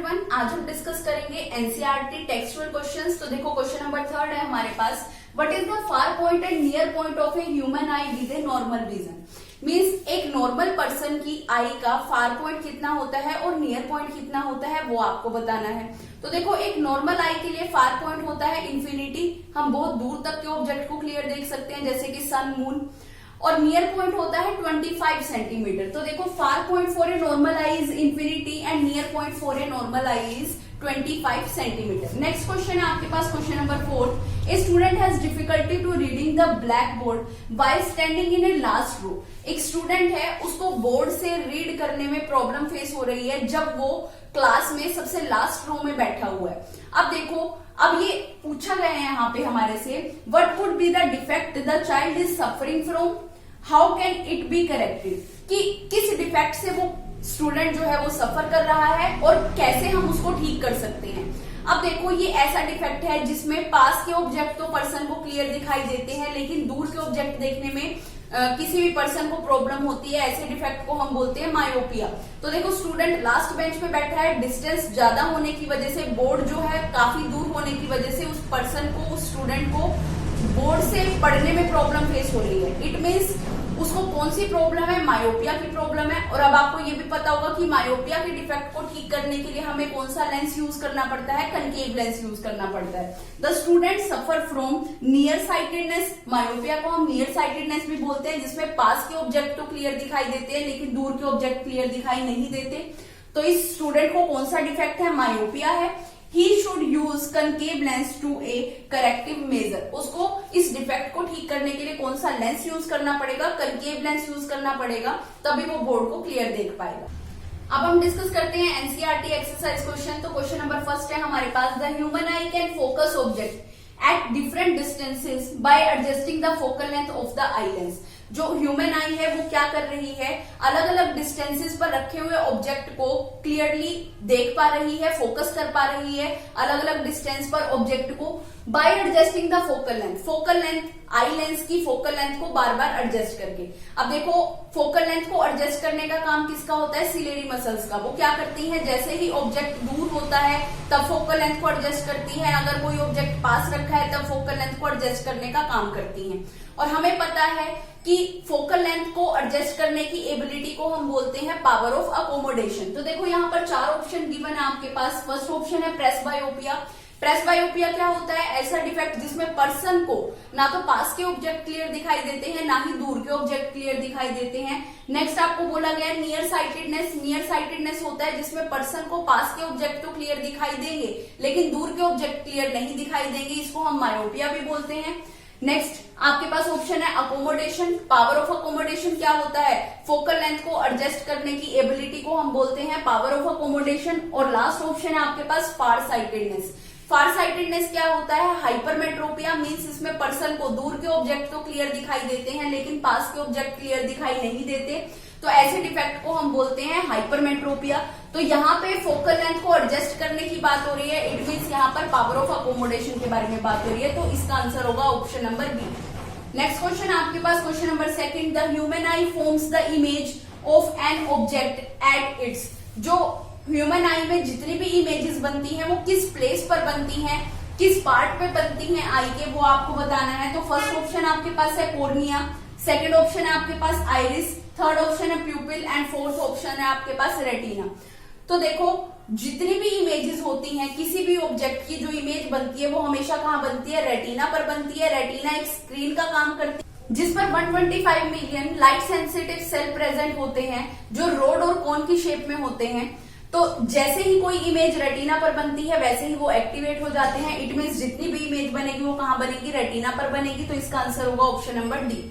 Everyone, आज हम discuss करेंगे एनसीईआरटी टेक्सचुअल क्वेश्चंस। तो देखो क्वेश्चन नंबर 3 है हमारे पास। What is the far point and near point of a human eye with a normal vision. Means एक नॉर्मल पर्सन की आई का फार पॉइंट कितना होता है और नियर पॉइंट कितना होता है वो आपको बताना है। तो देखो एक नॉर्मल आई के लिए फार पॉइंट होता है इंफिनिटी, हम बहुत दूर तक के ऑब्जेक्ट को क्लियर देख सकते हैं जैसे कि सन मून। और नियर पॉइंट होता है 25 सेंटीमीटर। तो देखो far point for a normal eye is infinity and near point for a normal eye is 25 centimetre. Next question है आपके पास question number 4। A student has difficulty to reading the black board while standing in a last row. एक student है, उसको board से read करने में problem face हो रही है जब वो क्लास में सबसे लास्ट रो में बैठा हुआ है। अब देखो, अब ये पूछा गया है यहाँ पे हमारे से, what would be the defect the child is suffering from, how can it be corrected. कि किस डिफेक्ट से वो स्टूडेंट जो है वो सफर कर रहा है और कैसे हम उसको ठीक कर सकते हैं। अब देखो ये ऐसा डिफेक्ट है जिसमें पास के ऑब्जेक्ट तो पर्सन को क्लियर दिखाई देते हैं लेकिन दूर के ऑब्जेक्ट देखने में किसी भी पर्सन को प्रॉब्लम होती है। ऐसे डिफेक्ट को हम बोलते हैं मायोपिया। तो देखो स्टूडेंट लास्ट बेंच पे बैठा है, डिस्टेंस ज्यादा होने की वजह से, बोर्ड जो है काफी दूर होने की वजह से उस पर्सन को, उस स्टूडेंट को बोर्ड से पढ़ने में प्रॉब्लम फेस हो रही है। इट मीन्स उसको कौन सी प्रॉब्लम है, मायोपिया की प्रॉब्लम है। और अब आपको ये भी पता होगा कि मायोपिया के डिफेक्ट को ठीक करने के लिए हमें कौन सा लेंस यूज करना पड़ता है, कनकेव लेंस यूज करना पड़ता है। The student suffer from near sightedness. Myopia को हम नियर साइटेडनेस भी बोलते हैं जिसमें पास के ऑब्जेक्ट तो क्लियर दिखाई देते हैं लेकिन दूर के ऑब्जेक्ट क्लियर दिखाई नहीं देते। तो इस स्टूडेंट को कौन सा डिफेक्ट है, मायोपिया है। He should use concave lens to a corrective measure। उसको इस डिफेक्ट को ठीक करने के लिए कौन सा लेंस यूज करना पड़ेगा, कंकेव लेंस यूज करना पड़ेगा, तभी वो बोर्ड को क्लियर देख पाएगा। अब हम डिस्कस करते हैं एनसीईआरटी एक्सरसाइज क्वेश्चन। तो क्वेश्चन नंबर 1 है हमारे पास। The human eye can focus object at different distances by adjusting the focal length of the eye lens. जो ह्यूमन आई है वो क्या कर रही है, अलग अलग डिस्टेंसेस पर रखे हुए ऑब्जेक्ट को क्लियरली देख पा रही है, फोकस कर पा रही है अलग अलग डिस्टेंस पर ऑब्जेक्ट को bye adjusting the focal length. Focal length, eye lens की फोकल लेंथ को बार बार एडजस्ट करके। अब देखो फोकल लेंथ को एडजस्ट करने का काम किसका होता है, सिलेरी मसल्स का। वो क्या करती हैं, जैसे ही ऑब्जेक्ट दूर होता है तब फोकल लेंथ को एडजस्ट करती है, अगर कोई ऑब्जेक्ट पास रखा है तब फोकल लेंथ को एडजस्ट करने का काम करती हैं। और हमें पता है कि फोकल लेंथ को एडजस्ट करने की एबिलिटी को हम बोलते हैं पावर ऑफ अकोमोडेशन। तो देखो यहाँ पर 4 ऑप्शन गिवन है आपके पास। फर्स्ट ऑप्शन है प्रेसबायोपिया। प्रेसबायोपिया क्या होता है, ऐसा डिफेक्ट जिसमें पर्सन को ना तो पास के ऑब्जेक्ट क्लियर दिखाई देते हैं ना ही दूर के ऑब्जेक्ट क्लियर दिखाई देते हैं। नेक्स्ट आपको बोला गया नियर साइटेडनेस। नियर साइटेडनेस होता है जिसमें पर्सन को पास के ऑब्जेक्ट तो क्लियर दिखाई देंगे लेकिन दूर के ऑब्जेक्ट क्लियर नहीं दिखाई देंगे, इसको हम मायोपिया भी बोलते हैं। नेक्स्ट आपके पास ऑप्शन है अकोमोडेशन। पावर ऑफ अकोमोडेशन क्या होता है, फोकल लेंथ को एडजस्ट करने की एबिलिटी को हम बोलते हैं पावर ऑफ अकोमोडेशन। और लास्ट ऑप्शन है आपके पास फार साइटेडनेस। फार साइटेडनेस क्या होता है, हाइपरमेट्रोपिया। मींस इसमें पर्सन को दूर के ऑब्जेक्ट तो क्लियर दिखाई देते हैं लेकिन पास के ऑब्जेक्ट क्लियर दिखाई नहीं देते, तो ऐसे डिफेक्ट को हम बोलते हैं हाइपरमेट्रोपिया। तो यहाँ पे फोकल लेंथ को एडजस्ट करने की बात हो रही है, इट मीन्स यहाँ पर पावर ऑफ अकोमोडेशन के बारे में बात हो रही है, तो इसका आंसर होगा option number B. Next question आपके पास question number 2। The human eye forms the image of an object at its. जो ह्यूमन आई में जितनी भी इमेजेस बनती हैं वो किस प्लेस पर बनती हैं, किस पार्ट पे बनती हैं आई के, वो आपको बताना है। तो फर्स्ट ऑप्शन आपके पास है कॉर्निया, सेकेंड ऑप्शन है आपके पास आइरिस, थर्ड ऑप्शन है प्यूपिल एंड फोर्थ ऑप्शन है आपके पास रेटिना। तो देखो जितनी भी इमेजेस होती हैं, किसी भी ऑब्जेक्ट की जो इमेज बनती है वो हमेशा कहाँ बनती है, रेटिना पर बनती है। रेटिना एक स्क्रीन का काम करती है जिस पर 125 million light sensitive cell present होते हैं जो रोड और कोन की शेप में होते हैं। तो जैसे ही कोई इमेज रेटिना पर बनती है वैसे ही वो एक्टिवेट हो जाते हैं। इट मीन्स जितनी भी इमेज बनेगी वो कहाँ बनेगी, रेटिना पर बनेगी। तो इसका आंसर होगा option number D.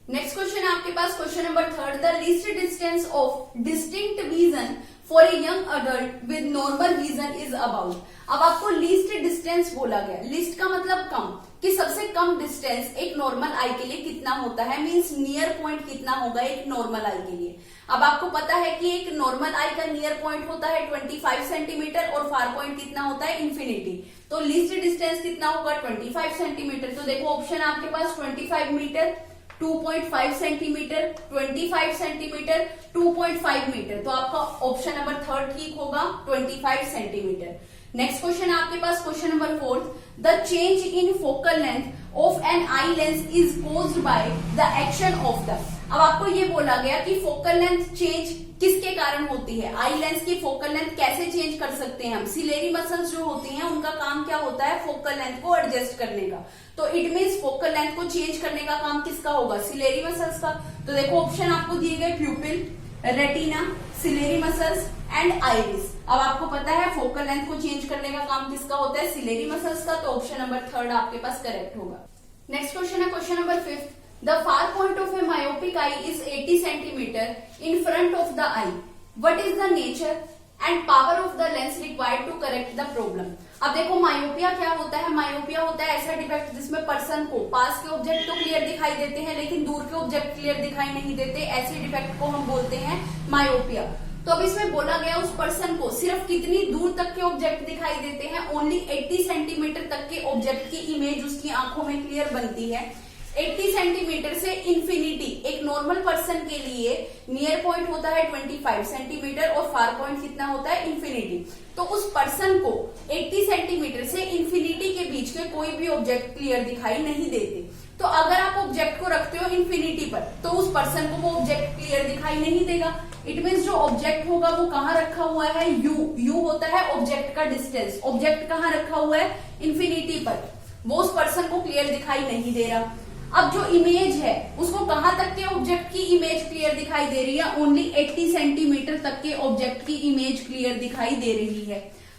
Next question आपके पास question number 3। The least distance of distinct vision for a young adult with normal vision is about. अब आपको लीस्ट डिस्टेंस बोला गया, लीस्ट का मतलब कम, कि सबसे कम डिस्टेंस एक नॉर्मल आई के लिए कितना होता है, मींस नियर पॉइंट कितना होगा एक नॉर्मल आई के लिए। अब आपको पता है कि एक नॉर्मल आई का नियर पॉइंट होता है 25 सेंटीमीटर और फार पॉइंट कितना होता है इंफिनिटी। तो लीस्ट डिस्टेंस कितना होगा 25 सेंटीमीटर। तो देखो ऑप्शन आपके पास 25 मीटर, 2.5 सेंटीमीटर, 25 सेंटीमीटर, 2.5 मीटर। तो आपका ऑप्शन नंबर थर्ड ठीक होगा, 25 सेंटीमीटर। नेक्स्ट क्वेश्चन आपके पास question number fourth, the change in focal length of an eye lens is caused by the action of the. अब आपको ये बोला गया कि फोकल लेंथ चेंज किसके कारण होती है, आई लेंस की फोकल लेंथ कैसे चेंज कर सकते हैं हम। सिलेरी मसल्स जो होती हैं उनका काम क्या होता है, फोकल लेंथ को एडजस्ट करने का। तो इट मीन्स फोकल लेंथ को चेंज करने का काम किसका होगा, सिलेरी मसल्स का। तो देखो ऑप्शन आपको दिए गए, pupil, retina, ciliary muscles and iris. अब आपको पता है फोकल लेंथ को चेंज करने का काम किसका होता है, सिलेरी मसल्स का। तो ऑप्शन नंबर थर्ड आपके पास करेक्ट होगा। नेक्स्ट क्वेश्चन है question number fifth, the far point of a myopic eye is 80 centimeter in front of the eye. What is the nature and power of the lens required to correct the problem? अब देखो myopia क्या होता है, myopia होता है ऐसा defect जिसमें person को पास के ऑब्जेक्ट तो क्लियर दिखाई देते हैं लेकिन दूर के ऑब्जेक्ट क्लियर दिखाई नहीं देते, ऐसे डिफेक्ट को हम बोलते हैं मायोपिया। तो अब इसमें बोला गया उस पर्सन को सिर्फ कितनी दूर तक के ऑब्जेक्ट दिखाई देते हैं, ओनली 80 सेंटीमीटर तक के ऑब्जेक्ट की इमेज उसकी आंखों में क्लियर बनती है। 80 सेंटीमीटर से इंफिनिटी, एक नॉर्मल पर्सन के लिए नियर पॉइंट होता है 25 सेंटीमीटर और फार पॉइंट कितना होता है, इंफिनिटी। तो उस पर्सन को 80 सेंटीमीटर से इंफिनिटी के बीच के कोई भी ऑब्जेक्ट क्लियर दिखाई नहीं देते। तो अगर आप ऑब्जेक्ट को रखते हो इंफिनिटी पर तो उस पर्सन को वो ऑब्जेक्ट क्लियर दिखाई नहीं देगा। इट मीन्स जो ऑब्जेक्ट होगा वो कहाँ रखा हुआ है, यू होता है ऑब्जेक्ट का डिस्टेंस। ऑब्जेक्ट कहाँ रखा हुआ है, इंफिनिटी पर, वो उस पर्सन को क्लियर दिखाई नहीं दे रहा। अब जो इमेज है उसको कहां तक के ऑब्जेक्ट की इमेज क्लियर दिखाई दे रही है, ओनली 80 सेंटीमीटर तक के ऑब्जेक्ट की इमेज क्लियर दिखाई दे रही है।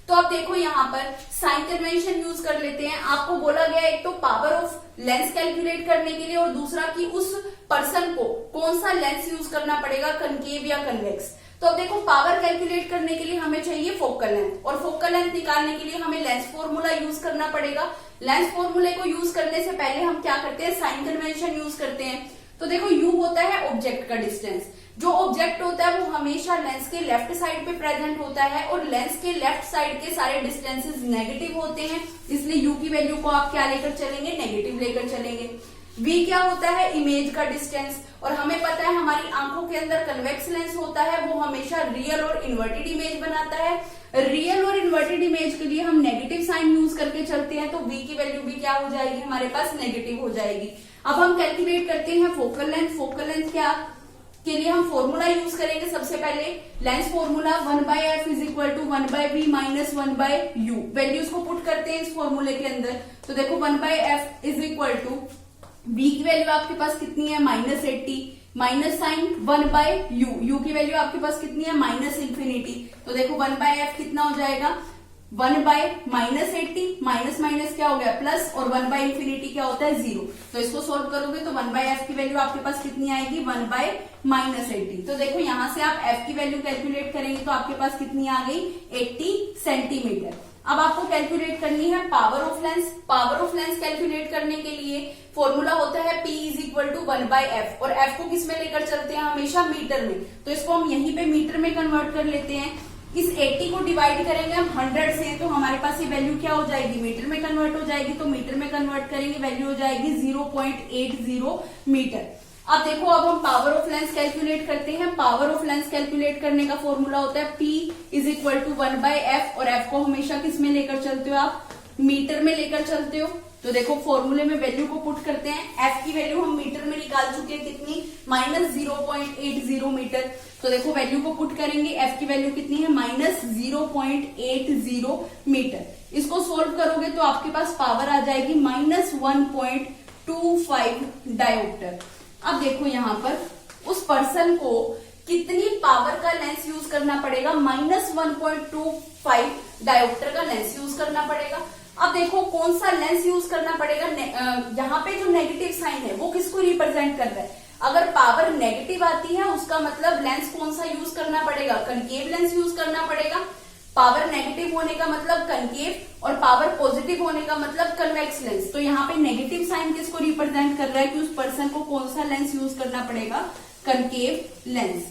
तो अब देखो यहाँ पर साइन कन्वेंशन यूज कर लेते हैं। आपको बोला गया एक तो पावर ऑफ लेंस कैलकुलेट करने के लिए और दूसरा कि उस पर्सन को कौन सा लेंस यूज करना पड़ेगा, कनकेव या कन्वेक्स। तो अब देखो पावर कैलकुलेट करने के लिए हमें चाहिए फोकल लेंथ और फोकल लेंथ निकालने के लिए हमें लेंस फॉर्मूला यूज करना पड़ेगा। लेंस फॉर्मूले को यूज करने से पहले हम क्या करते हैं, साइन कन्वेंशन यूज करते हैं। तो देखो यू होता है ऑब्जेक्ट का डिस्टेंस। जो ऑब्जेक्ट होता है वो हमेशा लेंस के लेफ्ट साइड पे प्रेजेंट होता है और लेंस के लेफ्ट साइड के सारे डिस्टेंसेस नेगेटिव होते हैं, इसलिए यू की वैल्यू को आप क्या लेकर चलेंगे, नेगेटिव लेकर चलेंगे। V क्या होता है, इमेज का डिस्टेंस, और हमें पता है हमारी आंखों के अंदर कन्वेक्स लेंस होता है, वो हमेशा रियल और इन्वर्टेड इमेज बनाता है। रियल और इन्वर्टेड इमेज के लिए हम नेगेटिव साइन यूज करके चलते हैं, तो V की वैल्यू भी क्या हो जाएगी, हमारे पास नेगेटिव हो जाएगी। अब हम कैलकुलेट करते हैं फोकल लेंथ। फोकल लेंथ क्या के लिए हम फॉर्मूला यूज करेंगे। सबसे पहले lens formula 1/f is equal to 1/v minus 1/u। Values को पुट करते हैं इस फॉर्मूले के अंदर। तो देखो 1/f is equal to v की वैल्यू आपके पास कितनी है, -80, माइनस साइन 1/u, u की वैल्यू आपके पास कितनी है, -इंफिनिटी। तो देखो 1/f कितना हो जाएगा, 1/-80, माइनस माइनस क्या हो गया प्लस, और 1/इंफिनिटी क्या होता है 0। तो इसको सोल्व करोगे तो 1/f की वैल्यू आपके पास कितनी आएगी, 1/-80। तो देखो यहां से आप f की वैल्यू कैलकुलेट करेंगे तो आपके पास कितनी आ गई, 80 सेंटीमीटर। अब आपको कैलकुलेट करनी है power of lens. Power of lens calculate करने के लिए फॉर्मूला होता है P is equal to 1/f, और f को किस में लेकर चलते हैं, हमेशा मीटर में। तो इसको हम यहीं पे मीटर में कन्वर्ट कर लेते हैं। इस 80 को डिवाइड करेंगे हम 100 से, तो हमारे पास ये वैल्यू क्या हो जाएगी, मीटर में कन्वर्ट हो जाएगी। तो मीटर में कन्वर्ट करेंगे वैल्यू हो जाएगी 0.80 मीटर। अब देखो अब हम पावर ऑफ लेंस कैलकुलेट करते हैं। पावर ऑफ लेंस कैलकुलेट करने का फॉर्मूला होता है P is equal to 1/f, और f को हमेशा किस में लेकर चलते हो आप, मीटर में लेकर चलते हो। तो देखो फॉर्मूले में वैल्यू को पुट करते हैं। f की वैल्यू हम मीटर में निकाल चुके हैं कितनी, -0.80 मीटर। तो देखो वैल्यू को पुट करेंगे, f की वैल्यू कितनी है, -0.80 मीटर। इसको सोल्व करोगे तो आपके पास पावर आ जाएगी -1.25 डायोप्टर। अब देखो यहाँ पर उस पर्सन को कितनी पावर का लेंस यूज करना पड़ेगा, -1.25 डायोप्टर का लेंस यूज करना पड़ेगा। अब देखो कौन सा लेंस यूज करना पड़ेगा, यहाँ पे जो नेगेटिव साइन है वो किसको रिप्रेजेंट कर रहा है। अगर पावर नेगेटिव आती है उसका मतलब लेंस कौन सा यूज करना पड़ेगा, कनकेव लेंस यूज करना पड़ेगा। पावर नेगेटिव होने का मतलब कनकेव, और पावर पॉजिटिव होने का मतलब कन्वेक्स लेंस। तो यहाँ पे नेगेटिव साइन किसको रिप्रेजेंट कर रहा है कि उस पर्सन को कौन सा लेंस यूज करना पड़ेगा, कनकेव लेंस।